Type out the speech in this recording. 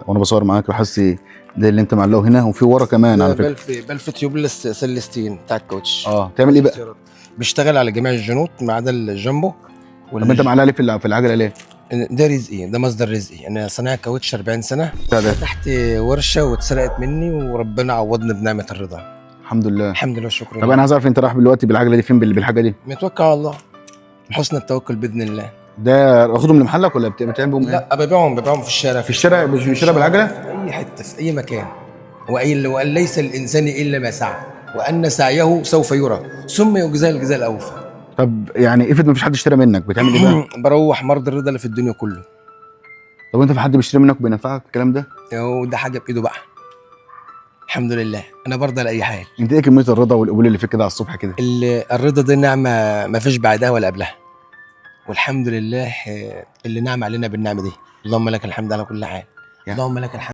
وانا بصور معاك بحس ده اللي انت معلقه هنا، وفي ورا كمان على فكره. بلف تيوبلس سيلستين بتاع الكاوتش. تعمل ايه بقى؟ بيشتغل على جميع الجنوط ما عدا الجامبو. طب انت معلق ليه في العجله ليه؟ ده رزقي، ده مصدر رزقي. انا صنايع كاوتش 40 سنه. ده فتحت ورشه واتسرقت مني، وربنا عوضني بنعمه الرضا. الحمد لله. الحمد لله، شكرا. طب انا عايز اعرف انت رايح دلوقتي بالعجله دي فين بالحاجه دي؟ متوكل على الله، بحسن التوكل باذن الله. ده واخدهم لمحلك ولا بتعمل بهم ايه؟ لا، ببيعهم في الشارع. في الشارع بالعجله؟ في اي حته، في اي مكان. وان ليس الانسان الا ما سعى، وان سعيه سوف يرى ثم يجزاه الجزاء الاوفى. طب يعني افرض مفيش حد اشترى منك، بتعمل ايه بقى؟ بروح مرض الرضا اللي في الدنيا كله. طب انت في حد بيشتري منك وبينفعك الكلام ده؟ وده حاجه بايده بقى. الحمد لله، انا برضه لاي حال. انت ايه كميه الرضا والقبول اللي فيك كده على الصبح كده؟ الرضا دي نعمه ما فيش بعدها ولا قبلها. والحمد لله اللي نعم علينا بالنعمه دي. اللهم لك الحمد على كل حال. اللهم لك الحمد.